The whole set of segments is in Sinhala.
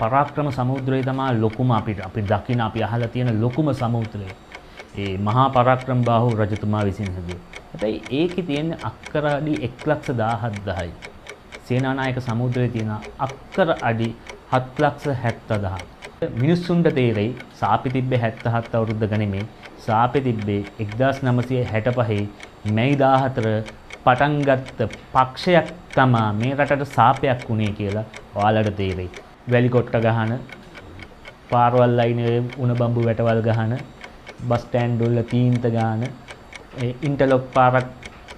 පරාක්‍රම සමුද්‍රය තමයි ලොකුම අපි දකින අපි අහලා තියෙන ලොකුම සමුද්‍රය. ඒ මහා පරාක්‍රම බාහු රජතුමා විසින් හදුවා. හැබැයි ඒකේ තියෙන අක්කර අඩි 1,17,000යි. සේනානායක සමුද්‍රයේ තියෙන අක්කර අඩි 7,70,000. මිනිස්සුන්ට තේරෙයි සාපි තිබ්බේ 77 අවුරුද්ද ගණනේ සාපි තිබ්බේ 1965 මැයි 14 පටන් ගත්ත පක්ෂයක් තමා මේ රටට සාපයක් වුණේ කියලා ඔයාලට තේරෙයි. වැලි කොට්ට ගහන පාරවල් ලයිනේ උණ බම්බු වැටවල් ගහන බස් ස්ටෑන්ඩ් වල තීන්ත ගාන ඉන්ටර්ලොක් පාරක්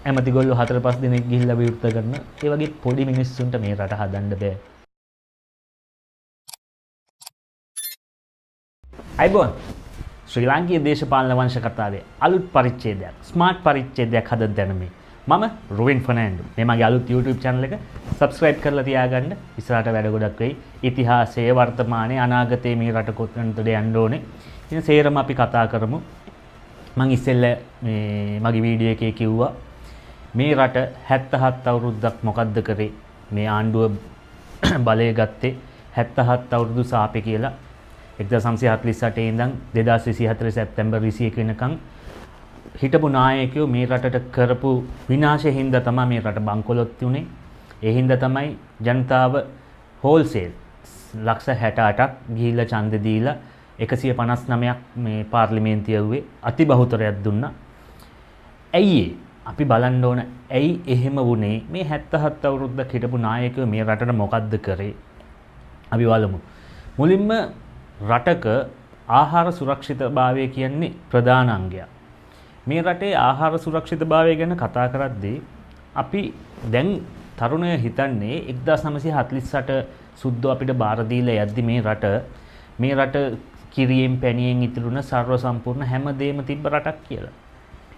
ඇමතිගොල්ලෝ 4-5 දිනක් ගිහිල්ලා විවෘත කරන ඒ වගේ පොඩි මිනිස්සුන්ට මේ රට හදන්න බෑ. අයිබෝන් ශ්‍රී ලාංකීය දේශපාලන වංශ කතාවේ අලුත් පරිච්ඡේදයක් ස්මාර්ට් පරිච්ඡේදයක් හදන්න දැන මම රුවින් ෆර්නෑන්ඩෝ මේ මගේ අලුත් YouTube channel එක subscribe කරලා තියාගන්න. ඉස්සරහට වැඩ ගොඩක් වෙයි. ඉතිහාසයේ වර්තමානයේ අනාගතයේ මේ රට කොතනටද යන්න ඕනේ. ඉතින් සේරම අපි කතා කරමු. මම ඉස්සෙල්ලා මේ මගේ වීඩියෝ එකේ කිව්වා මේ රට 77 අවුරුද්දක් මොකද්ද කරේ? මේ ආණ්ඩුව බලය ගත්තේ 77 අවුරුදු සාපේ කියලා. 1948 ඉඳන් 2024 සැප්තැම්බර් 21 වෙනකන් හිටපු නායකයෝ මේ රටට කරපු විනාශය හින්දා තමයි මේ රට බංකොලොත් වුනේ. ඒ හින්දා තමයි ජනතාව හෝල්සේල් ලක්ෂ 68ක් ගිහිල්ලා ඡන්ද දීලා 159ක් මේ පාර්ලිමේන්තුවේ යුවේ අති බහුතරයක් දුන්නා. ඇයි අපි බලන්න ඕන ඇයි එහෙම වුනේ? මේ 77 අවුරුද්දක් හිටපු නායකයෝ මේ රටට මොකද්ද කරේ? අපි බලමු. මුලින්ම රටක ආහාර සුරක්ෂිතභාවය කියන්නේ ප්‍රධාන අංගයක්. මේ රටේ ආහාර සුරක්ෂිතභාවය ගැන කතා කරද්දී අපි දැන් තරුණය හිතන්නේ 1948 සුද්දෝ අපිට බාර දීලා යද්දි මේ රට කිරියෙන් පැණියෙන් ඉතිරුණ සර්ව සම්පූර්ණ හැමදේම තිබ්බ රටක් කියලා.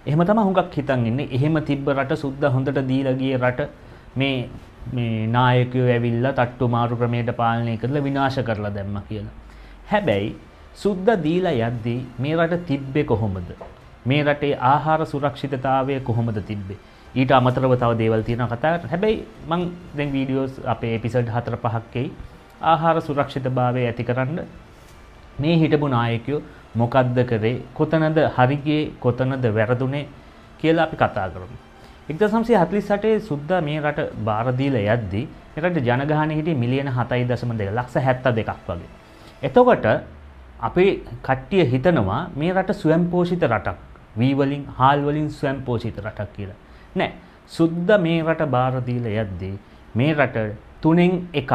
එහෙම තමයි හුඟක් හිතන් ඉන්නේ. එහෙම තිබ්බ රට සුද්දා හොඳට දීලා ගිය රට මේ නායකයෝ ඇවිල්ලා තට්ටු මාරු ක්‍රමයට පාලනය කරලා විනාශ කරලා දැම්මා කියලා. හැබැයි සුද්දා දීලා යද්දි මේ රට තිබ්බේ කොහොමද? මේ රටේ ආහාර සුරක්ෂිතතාවය කොහොමද තිබ්බේ? ඊට අමතරව තව දේවල් තියෙනවා කතා කරන්න. හැබැයි මම දැන් වීඩියෝස් අපේ එපිසෝඩ් 4-5ක් එයි ආහාර සුරක්ෂිතභාවය ඇති කරන්න මේ හිටපු නායකයෝ මොකද්ද කරේ? කොතනද හරි ගියේ? කොතනද වැරදුනේ කියලා අපි කතා කරමු. 1948 සුද්දා මේ රට බාර දීලා යද්දි මේ රට ජනගහනය හිටියේ මිලියන 7.2 ලක්ෂ 72ක් වගේ. එතකොට අපේ කට්ටිය හිතනවා මේ රට ස්වයංපෝෂිත රටක්. වී වලින් හාල් වලින් ස්වයංපෝෂිත රටක් කියලා. නෑ. සුද්දා මේ රට බාර දීලා යද්දී මේ රට 3න් 1ක්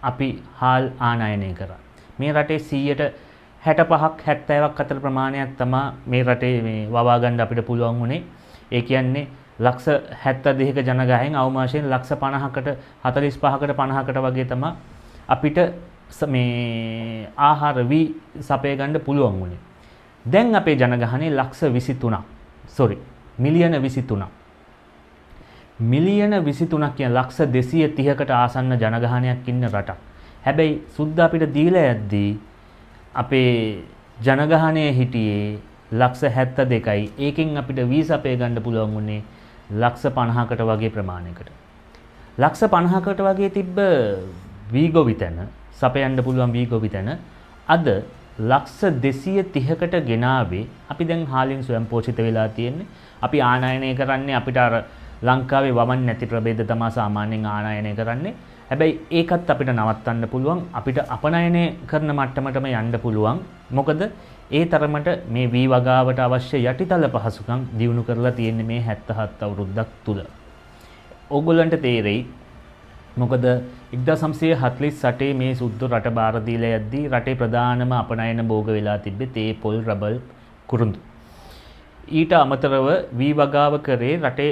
අපි හාල් ආනයනය කරා. මේ රටේ 65ක් 70ක් අතර ප්‍රමාණයක් තමයි මේ රටේ මේ වවා ගන්න අපිට පුළුවන් වුණේ. ඒ කියන්නේ ලක්ෂ 72ක ජනගහයෙන් අවමාශයෙන් ලක්ෂ 50කට 45කට 50කට වගේ තමයි අපිට මේ ආහාර වී සපය ගන්න පුළුවන් වුණේ. දැන් අපේ ජනගහනය ලක්ෂ 23ක් මිලියන 23ක්. මිලියන 23ක් කියන ලක්ෂ 230කට ආසන්න ජනගහනයක් ඉන්න රටක්. හැබැයි සුද්දා අපිට දීලා යද්දී අපේ ජනගහනය හිටියේ ලක්ෂ 72යි. ඒකෙන් අපිට වී සපය ගන්න පුළුවන් වුණේ ලක්ෂ 50කට වගේ ප්‍රමාණයකට. ලක්ෂ 50කට වගේ තිබ්බ වී ගොවිතැන සපයන්න පුළුවන් වී ගොවිතැන අද ලක්ෂ 230කට ගෙනාවේ. අපි දැන් හාලින් ස්වයංපෝෂිත වෙලා තියෙන්නේ. අපි ආනයනය කරන්නේ අපිට අර ලංකාවේ වමන් නැති ප්‍රභේද තමයි සාමාන්‍යයෙන් ආනයනය කරන්නේ. හැබැයි ඒකත් අපිට නවත්තන්න පුළුවන්. අපිට අපනයනය කරන මට්ටමටම යන්න පුළුවන්. මොකද ඒ තරමට මේ වී වගාවට අවශ්‍ය යටිතල පහසුකම් දියුණු කරලා තියෙන්නේ මේ 77 අවුරුද්දක් තුල. ඕගොල්ලන්ට තේරෙයි මොකද 1948 මේ සුද්දෝ රට බාර දීලා යද්දී රටේ ප්‍රධානම අපනයන භෝග වෙලා තිබ්බේ තේ පොල් රබල් කුරුඳු. ඊට අමතරව වී වගාව කරේ රටේ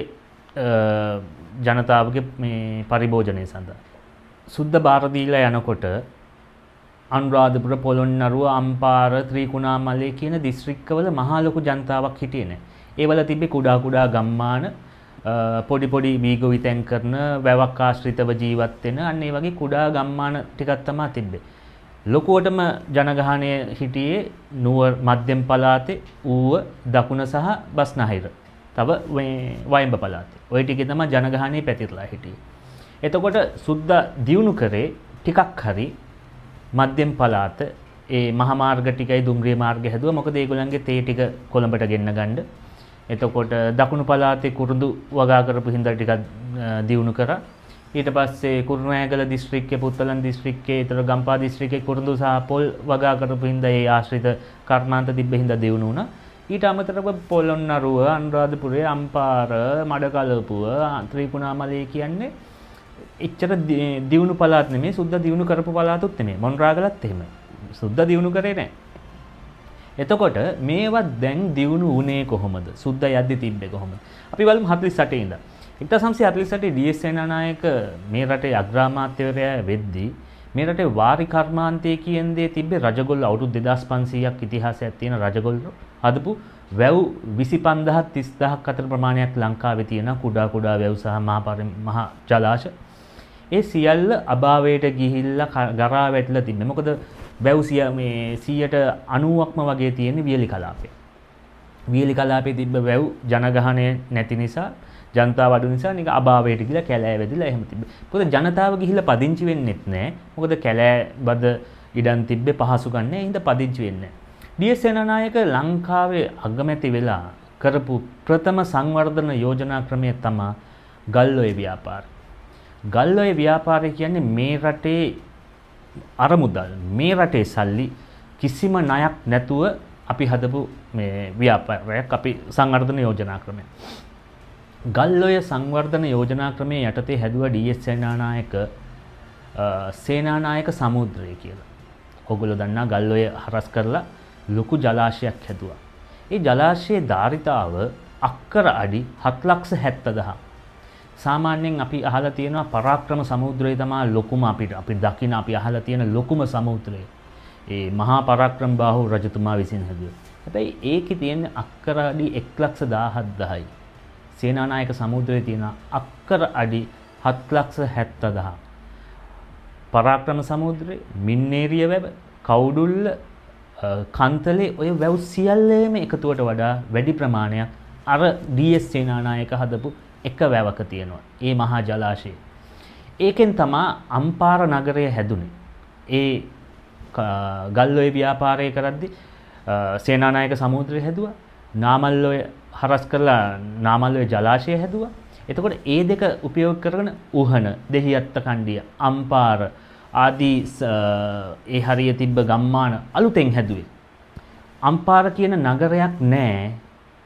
ජනතාවගේ මේ පරිභෝජනය සඳහා. සුද්ද බාර දීලා යනකොට අනුරාධපුර පොළොන්නරුව අම්පාර ත්‍රිකුණාමලය කියන දිස්ත්‍රික්කවල මහා ලොකු ජනතාවක් හිටියේ නැහැ. ඒවල තිබ්බේ කුඩා ගම්මාන පොඩි පොඩි වීගොවිතැන් කරන වැවක් ආශ්‍රිතව ජීවත් වෙන අන්න ඒ වගේ කුඩා ගම්මාන ටිකක් තමයි තිබ්බේ. ලොකුවටම ජනගහනය හිටියේ නුවර මධ්‍යම පළාතේ ඌව දකුණ සහ බස්නාහිර. තව වයඹ පළාතේ. ওই ටිකේ තමයි ජනගහනය පැතිරලා හිටියේ. එතකොට සුද්දා දියුණු කරේ ටිකක් හරි මධ්‍යම පළාත ඒ මහා මාර්ග ටිකයි දුම්රිය මාර්ගය හැදුවා. මොකද ඒගොල්ලන්ගේ තේ ටික කොළඹට ගෙන්න ගන්න. එතකොට දකුණු පළාතේ කුරුඳු වගා කරපු හින්දා ටිකක් දියුණු කරා. ඊට පස්සේ කුරුණෑගල දිස්ත්‍රික්කයේ පුත්තලන් දිස්ත්‍රික්කයේ ඊතර ගම්පහ දිස්ත්‍රික්කයේ කුරුඳු සහ පොල් වගා කරපු හින්දා ඒ ආශ්‍රිත කර්මාන්ත තිබ්බ හින්දා දියුණු වුණා. ඊට අමතරව පොළොන්නරුව, අනුරාධපුරය, අම්පාර, මඩකලපුව, ත්‍රිකුණාමලය කියන්නේ එච්චර දියුණු පළාත් නෙමෙයි, සුද්ධ දියුණු කරපු පළාතුත් නෙමෙයි. මොණරාගලත් එහෙමයි. සුද්ධ දියුණු කරේ නැහැ. එතකොට මේවත් දැන් දියුණු වුණේ කොහොමද? සුද්ධ යද්දි තිබ්බේ කොහොමද? අපි බලමු 48 ඉඳන්. 1948 ඩී.එස්. සේනානායක මේ රටේ අග්‍රාමාත්‍යවරයා වෙද්දී මේ රටේ වාරි කර්මාන්තය කියන දේ තිබ්බේ රජගොල්ල අවුරුදු 2500ක් ඉතිහාසයක් තියෙන රජගොල්ල හදපු වැව් 25000ක් 30000ක් අතර ප්‍රමාණයක් ලංකාවේ තියෙන කුඩා වැව් සහ මහා ජලාශ. ඒ සියල්ල අභාවයට ගිහිල්ලා ගරා වැටිලා තිබ්බේ. මොකද වැව් මේ 90%ක්ම වගේ තියෙන්නේ වියලි කලාපේ. වියලි කලාපේ තිබ්බ වැව් ජනගහනය නැති නිසා, ජනතාව අඩු නිසා නික අභාවයට ගිහිල්ලා කැලෑ වැදිලා එහෙම තිබ්බේ. මොකද ජනතාව ගිහිල්ලා පදිංචි වෙන්නෙත් නැහැ. මොකද කැලෑ බද ඉඩම් තිබ්බේ පහසුකම් නැහැ. හින්දා පදිංචි වෙන්නේ නැහැ. ඩී.එස්. සේනානායක ලංකාවේ අගමැති වෙලා කරපු ප්‍රථම සංවර්ධන යෝජනා ක්‍රමය තමයි ගල්ඔය ව්‍යාපාරය. ගල්ඔය ව්‍යාපාරය කියන්නේ මේ රටේ අරමුදල්, මේ රටේ සල්ලි කිසිම ණයක් නැතුව අපි හදපු මේ ව්‍යාපාරයක්, අපි සංවර්ධන යෝජනා ක්‍රමය. ගල්ඔය සංවර්ධන යෝජනා ක්‍රමයේ යටතේ හැදුවා ඩී.එස්. සේනානායක සමුද්‍රය කියලා. ඔයගොල්ලෝ දන්නා ගල්ඔය හරස් කරලා ලොකු ජලාශයක් හැදුවා. ඒ ජලාශයේ ධාරිතාව අක්කර අඩි 7,70,000. සාමාන්‍යයෙන් අපි අහලා තියෙනවා පරාක්‍රම සමුද්‍රය තමයි ලොකුම අපි දකින අපි අහලා තියෙන ලොකුම සමුද්‍රය. ඒ මහා පරාක්‍රම බාහු රජතුමා විසින් හැදුවා. හැබැයි ඒකේ තියෙන අක්කර අඩි 1,17,000යි. සේනානායක සමුද්‍රයේ තියෙන අක්කර අඩි 7,70,000. පරාක්‍රම සමුද්‍රේ, මින්නේරිය වැව, කවුඩුල්ල, කන්තලේ ඔය වැව් සියල්ලම එකතුවට වඩා වැඩි ප්‍රමාණයක් අර ඩී.එස්. සේනානායක හදපු එක වැවක තියෙනවා. ඒ මහා ජලාශය. ඒකෙන් තමයි අම්පාර නගරය හැදුනේ. ඒ ගල්ඔය ව්‍යාපාරය කරද්දි සේනානායක සමුද්‍රය හැදුවා. නාමල්ඔය හරස් කරලා නාමල්ඔය ජලාශය හැදුවා. එතකොට ඒ දෙක උපයෝග කරගෙන උහන, දෙහිඅත්ත කණ්ඩිය, අම්පාර ආදී ඒ හරිය තිබ්බ ගම්මාන අලුතෙන් හැදුවේ. අම්පාර කියන නගරයක් නැහැ.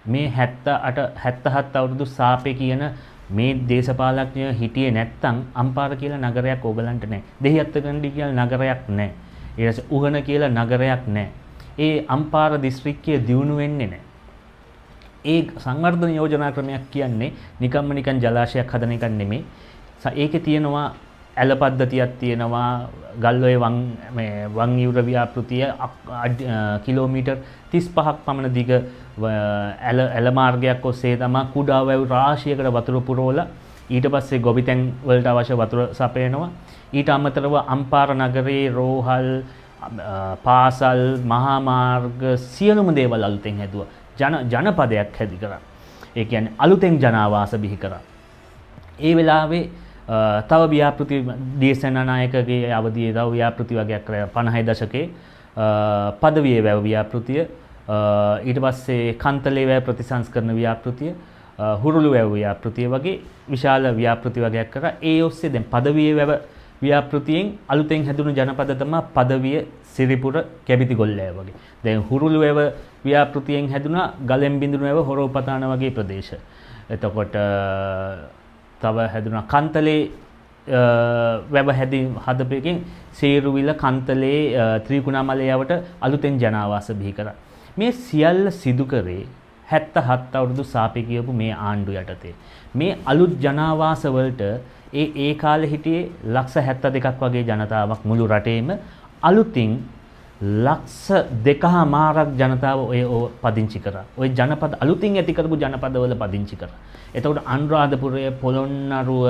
මේ 77 අවුරුදු සාපේ කියන මේ දේශපාලඥය හිටියේ නැත්තම් අම්පාර කියලා නගරයක් ඕගලන්ට නැහැ. දෙහිඅත්ත කණ්ඩිය කියලා නගරයක් නැහැ. ඊට පස්සේ උහන කියලා නගරයක් නැහැ. ඒ අම්පාර දිස්ත්‍රික්කය දියුණු වෙන්නේ නැහැ. ඒ සංවර්ධන යෝජනා ක්‍රමයක් කියන්නේ නිකන් ජලාශයක් හදන එකක් නෙමෙයි. ඒකේ තියෙනවා ඇල පද්ධතියක් තියෙනවා. ගල්ඔය වං යුර ව්‍යාපෘතිය කිලෝමීටර් 35ක් පමණ දිග ඇල මාර්ගයක් ඔස්සේ තමයි කුඩා වැව් රාශියකට වතුර පුරවලා ඊට පස්සේ ගොවිතැන් වලට අවශ්‍ය වතුර සපයනවා. ඊට අමතරව අම්පාර නගරයේ රෝහල්, පාසල්, මහා මාර්ග සියලුම දේවල් අලුතෙන් හැදුවා. ජනපදයක් හැදි කරා. ඒ කියන්නේ අලුතෙන් ජනාවාස බිහි කරා. ඒ වෙලාවේ තව ව්‍යාපෘති ඩී.එස්. සේනානායකගේ අවධියේ තව ව්‍යාපෘති වගේක් කරා 50 දශකයේ පදවියේ වැව ව්‍යාපෘතිය, ඊට පස්සේ කන්තලේ වැව ප්‍රතිසංස්කරණ ව්‍යාපෘතිය, හුරුළු වැව ව්‍යාපෘතිය වගේ විශාල ව්‍යාපෘති වගේක් කරා. ඒ ඔස්සේ දැන් පදවියේ වැව ව්‍යාපෘතියෙන් අලුතෙන් හැදුණු ජනපද තමයි පදවිය, සිරිපුර, කැබිතිගොල්ලෑ වගේ. දැන් හුරුළු වැව ව්‍යාපෘතියෙන් හැදුනා ගලෙන් බිඳුණු වැව හොරෝපතාන වගේ ප්‍රදේශ. එතකොට තව හැදුනා කන්තලේ වැව හදපෙකින් සේරුවිල, කන්තලේ, ත්‍රිකුණාමලය යවට අලුතෙන් ජනාවාස බිහි කරා. මේ සියල්ල සිදු කරේ 77 අවුරුදු සාපේ කියපු මේ ආණ්ඩු යටතේ. මේ අලුත් ජනාවාස වලට ඒ කාලේ හිටියේ ලක්ෂ 72ක් වගේ ජනතාවක් මුළු රටේම අලුතින් ලක්ෂ 2.5ක් ජනතාව ඔය පදිංචි කරා. ඔය ජනපද අලුතින් ඇති කරපු ජනපදවල පදිංචි කරා. එතකොට අනුරාධපුරය, පොළොන්නරුව,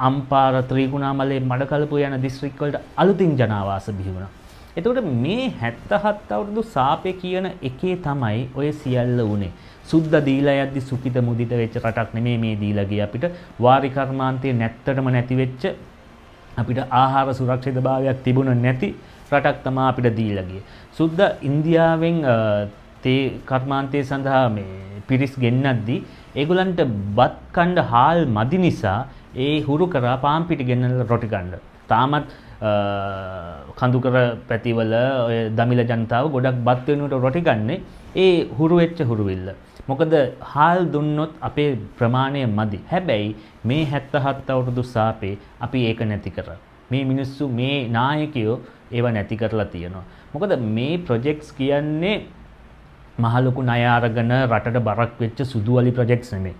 අම්පාර, ත්‍රිකුණාමලය, මඩකලපුව යන දිස්ත්‍රික් වලට අලුතින් ජනාවාස බිහි වුණා. එතකොට මේ 77 අවුරුදු සාපේ කියන එකේ තමයි ඔය සියල්ල උනේ. සුද්ධ දීලා යද්දි සුඛිත මුදිත වෙච්ච රටක් නෙමෙයි මේ දීලා ගියේ අපිට. වාරි කර්මාන්තයේ නැත්තටම නැති වෙච්ච, අපිට ආහාර සුරක්ෂිතභාවයක් තිබුණ නැති රටක් තමයි අපිට දීලා ගියේ. සුද්ද ඉන්දියාවෙන් තේ කර්මාන්තය සඳහා මේ පිරිස් ගෙන්නද්දී ඒගොල්ලන්ට බත් කණ්ඩ හාල් මදි නිසා ඒ හුරු කරා පාන් පිටි ගෙන්නලා රොටි කණ්ඩ. තාමත් කඳුකර පැතිවල ඔය දමිළ ජනතාව ගොඩක් බත් වෙනුවට රොටි ගන්නේ ඒ හුරු වෙච්ච හුරුවිල්ල. මොකද හාල් දුන්නොත් අපේ ප්‍රමාණය මදි. හැබැයි මේ 77 අවුරුදු සාපේ අපි ඒක නැති කරා. මේ මිනිස්සු මේ නායකයෝ ඒව නැති කරලා තියෙනවා. මොකද මේ ප්‍රොජෙක්ට්ස් කියන්නේ මහ ලොකු ණය අරගෙන රටට බරක් වෙච්ච සුදුවලි ප්‍රොජෙක්ට්ස් නෙමෙයි.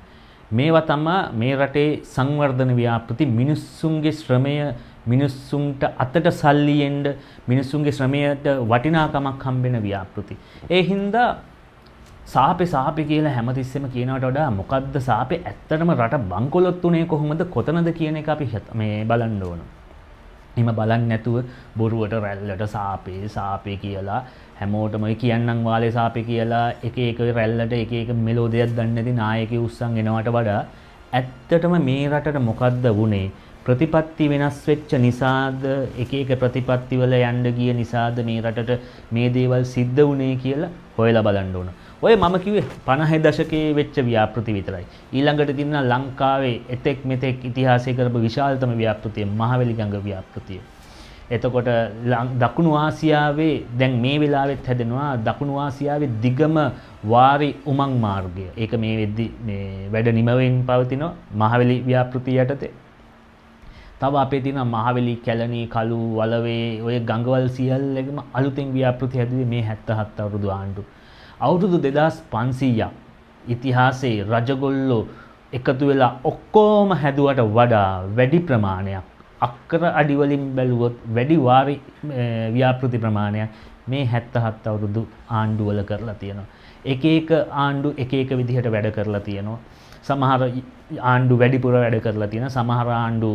මේවා තමයි මේ රටේ සංවර්ධන ව්‍යාපෘති මිනිස්සුන්ගේ ශ්‍රමය මිනිස්සුන්ට අතට සල්ලි එන්න මිනිස්සුන්ගේ ශ්‍රමයට වටිනාකමක් හම්බෙන ව්‍යාපෘති. ඒ හින්දා සාපේ කියලා හැමතිස්සෙම කියනවට වඩා මොකද්ද සාපේ ඇත්තටම රට බංකොලොත් උනේ කොහොමද කොතනද කියන එක අපි මේ බලන්න ඕන. එහෙම බලන්නේ නැතුව බොරුවට රැල්ලට සාපේ කියලා හැමෝටම කියන්නම් වාලේ සාපේ කියලා එක රැල්ලට එක මෙලෝදියක් දන්නේ නැති නායකයෝ උස්සන් එනවට වඩා ඇත්තටම මේ රටට මොකද්ද වුනේ ප්‍රතිපත්ති වෙනස් වෙච්ච නිසාද එක ප්‍රතිපත්ති වල යන්න ගිය නිසාද මේ රටට මේ දේවල් සිද්ධ වුනේ කියලා හොයලා බලන්න ඕන. ඔය මම කිව්වේ 50 දශකයේ වෙච්ච ව්‍යාපෘති විතරයි. ඊළඟට තියෙන ලංකාවේ එතෙක් මෙතෙක් ඉතිහාසය කරපු විශාලතම ව්‍යාපෘතිය මහවැලි ගඟ ව්‍යාපෘතිය. එතකොට දකුණු ආසියාවේ දැන් මේ වෙලාවෙත් හැදෙනවා දකුණු ආසියාවේ දිගම වාරි උමං මාර්ගය. ඒක මේ වෙද්දි මේ වැඩ නිමවෙන් පවතිනවා මහවැලි ව්‍යාපෘතිය යටතේ. තව අපේ තියෙන මහවැලි කැලණි කළු වලවේ ඔය ගඟවල් සියල්ලෙම අලුතෙන් ව්‍යාපෘති හැදුවේ මේ 77 අවුරුදු ආණ්ඩු. අවුරුදු 2500ක් ඉතිහාසයේ රජගොල්ලෝ එකතු වෙලා ඔක්කොම හැදුවට වඩා වැඩි ප්‍රමාණයක් අක්කර අඩි වලින් බැලුවොත් වැඩි වාරි ව්‍යාපෘති ප්‍රමාණයක් මේ 77 අවුරුදු ආණ්ඩුවල කරලා තියෙනවා. එක ආණ්ඩු එක විදිහට වැඩ කරලා තියෙනවා. සමහර ආණ්ඩු වැඩිපුර වැඩ කරලා තියෙනවා. සමහර ආණ්ඩු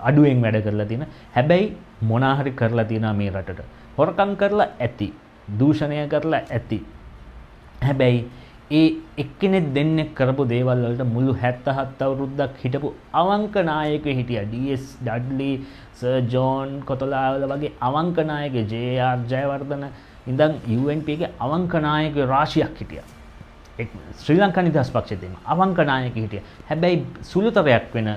අඩුවෙන් වැඩ කරලා තියෙනවා. හැබැයි මොනාහරි කරලා තියෙනවා මේ රටට. හොරකම් කරලා ඇති. දූෂණය කරලා ඇති. හැබැයි ඒ එක්කෙනෙක් දෙන්නෙක් කරපු දේවල් වලට මුළු 77 අවුරුද්දක් හිටපු අවංක නායකයෙක් හිටියා. D.S.. Dudley, sir John Kotelawala වගේ අවංක නායකයෙක්, ජේ.ආර්. ජයවර්ධන ඉඳන් UNP ගේ අවංක නායකයෝ රාශියක් හිටියා. ශ්‍රී ලංකා නිදහස් පක්ෂයේ තියෙන අවංක නායකයෙක් හිටියා. හැබැයි සුළුතරයක් වෙන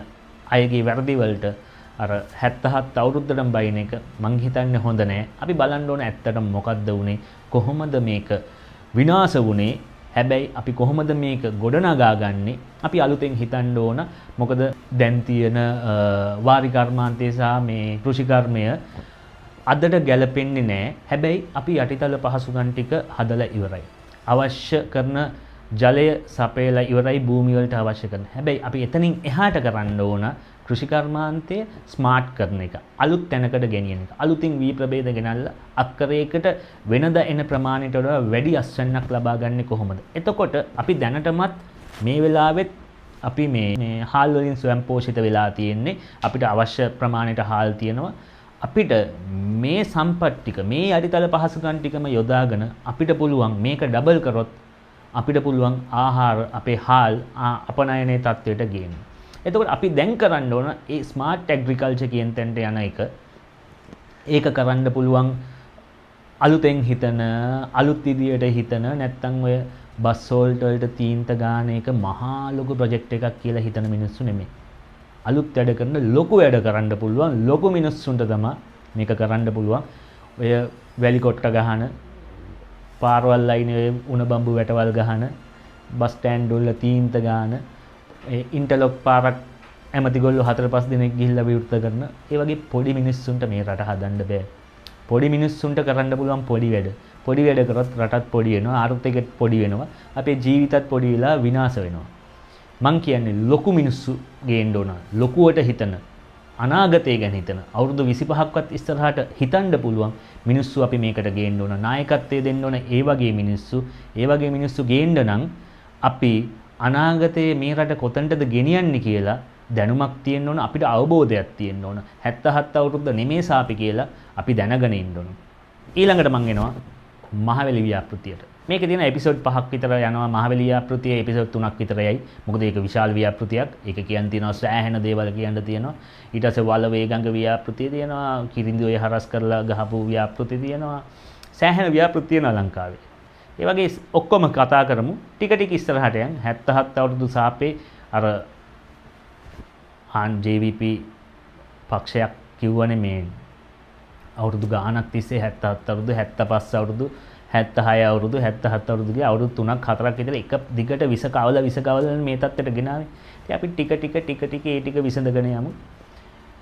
අයගේ වැරදි වලට අර 77 අවුරුද්දටම බයින එක මං හිතන්නේ හොඳ නෑ. අපි බලන්න ඕන ඇත්තටම මොකද්ද වුනේ? කොහොමද මේක විනාශ වුනේ? හැබැයි අපි කොහොමද මේක ගොඩනගා ගන්නේ? අපි අලුතෙන් හිතන්න ඕන. මොකද දැන් තියෙන වාරි කර්මාන්තය සහ මේ කෘෂි කර්මය අදට ගැලපෙන්නේ නැහැ. හැබැයි අපි යටිතල පහසුකම් ටික හදලා ඉවරයි. අවශ්‍ය කරන ජලය සපයලා ඉවරයි භූමිය වලට අවශ්‍ය කරන. හැබැයි අපි එතනින් එහාට කරන්න ඕන කෘෂි කර්මාන්තය ස්මාර්ට් කරන එක. අලුත් තැනකට ගෙනියන එක. අලුතින් වී ප්‍රභේද ගෙනල්ලා අක්කරයකට වෙනද එන ප්‍රමාණයට වඩා වැඩි අස්වැන්නක් ලබා ගන්නේ කොහොමද? එතකොට අපි දැනටමත් මේ වෙලාවෙත් අපි මේ හාල් වලින් ස්වයං පෝෂිත වෙලා තියෙන්නේ. අපිට අවශ්‍ය ප්‍රමාණයට හාල් තියෙනවා. අපිට මේ සම්පත් ටික මේ යටිතල පහසුකම් ටිකම යොදාගෙන අපිට පුළුවන් මේක ඩබල් කරොත් අපිට පුළුවන් ආහාර අපේ හාල් අපනයනයේ තත්ත්වයට ගේන්න. එතකොට අපි දැන් කරන්න ඕන ඒ ස්මාර්ට් ඇග්‍රිකල්චර් කියන තැනට යන එක. ඒක කරන්න පුළුවන් අලුතෙන් හිතන අලුත් විදියට හිතන නැත්තම් ඔය බස් හෝල්ට් වලට තීන්ත ගාන එක මහා ලොකු ප්‍රොජෙක්ට් එකක් කියලා හිතන මිනිස්සු නෙමෙයි. අලුත් වැඩ කරන ලොකු වැඩ කරන්න පුළුවන් ලොකු මිනිස්සුන්ට තමයි මේක කරන්න පුළුවන්. ඔය වැලි කොට්ට ගහන පාරවල් ලයිනේ උණ බම්බු වැටවල් ගහන බස් ස්ටෑන්ඩ් වල තීන්ත ගාන ඉන්ටර්ලොක් පාරක් ඇමතිගොල්ලෝ 4-5 දිනක් ගිහිල්ලා විවෘත කරන ඒ වගේ පොඩි මිනිස්සුන්ට මේ රට හදන්න බෑ. පොඩි මිනිස්සුන්ට කරන්න පුළුවන් පොඩි වැඩ. පොඩි වැඩ කරොත් රටත් පොඩි වෙනවා, ආර්ථිකෙත් පොඩි වෙනවා, අපේ ජීවිතත් පොඩි වෙලා විනාශ වෙනවා. මං කියන්නේ ලොකු මිනිස්සු ගේන්න ඕන. ලොකුවට හිතන, අනාගතය ගැන හිතන, අවුරුදු 25ක්වත් ඉස්සරහට හිතන්න පුළුවන් මිනිස්සු අපි මේකට ගේන්න ඕන. නායකත්වයේ දෙන්න ඕන ඒ වගේ මිනිස්සු. ඒ වගේ මිනිස්සු ගේන්න නම් අපි අනාගතයේ මේ රට කොතනටද ගෙනියන්නේ කියලා දැනුමක් තියෙන්න ඕන. අපිට අවබෝධයක් තියෙන්න ඕන. 77 අවුරුද්ද නෙමේ සාපි කියලා අපි දැනගෙන ඉන්න ඕන. ඊළඟට මං එනවා මහවැලි ව්‍යාපෘතියට. මේකේ තියෙන එපිසෝඩ් 5ක් විතර යනවා මහවැලි ව්‍යාපෘතියේ එපිසෝඩ් 3ක් විතර යයි. මොකද ඒක විශාල ව්‍යාපෘතියක්. ඒක කියන්න තියෙනවා සෑහෙන දේවල් කියන්න තියෙනවා. ඊට පස්සේ වල වේගංග ව්‍යාපෘතිය තියෙනවා. කිරිඳි ඔය හරස් කරලා ගහපු ව්‍යාපෘතිය තියෙනවා. සෑහෙන ව්‍යාපෘති තියෙනවා ලංකාවේ. ඒ වගේ ඔක්කොම කතා කරමු. ටික ඉස්සරහට යන් 77 අවුරුදු සාපේ අර JVP පක්ෂයක් කිව්වනේ මේ අවුරුදු ගානක් තිස්සේ 77 අවුරුදු 75 අවුරුදු 76 අවුරුදු 77 අවුරුදු කියලා අවුරුදු 3ක් 4ක් විතර එක දිගට විස කවලා මේ තත්ත්වයට ගෙනාවේ. ඉතින් අපි ටික ඒ ටික විසඳගෙන යමු.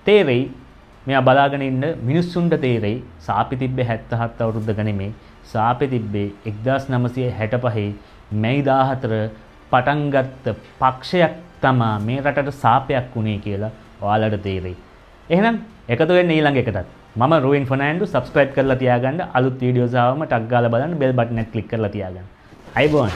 තේරෙයි මෙයා බලාගෙන ඉන්න මිනිස්සුන්ට තේරෙයි සාපි තිබ්බේ 77 අවුරුද්දක නෙමෙයි. සාපි තිබ්බේ 1965 මැයි 14 පටන් ගත්ත පක්ෂයක් තමා මේ රටට සාපයක් වුණේ කියලා ඔයාලට තේරෙයි. එහෙනම් එකතු වෙන්න ඊළඟ එකටත්. මම රුවින් ෆර්නෑන්ඩෝ සබ්ස්ක්‍රයිබ් කරලා තියාගන්න අලුත් වීඩියෝස් ආවම ටක් ගාලා බලන්න බෙල් බටන් එක ක්ලික් කරලා තියාගන්න. අයබෝන්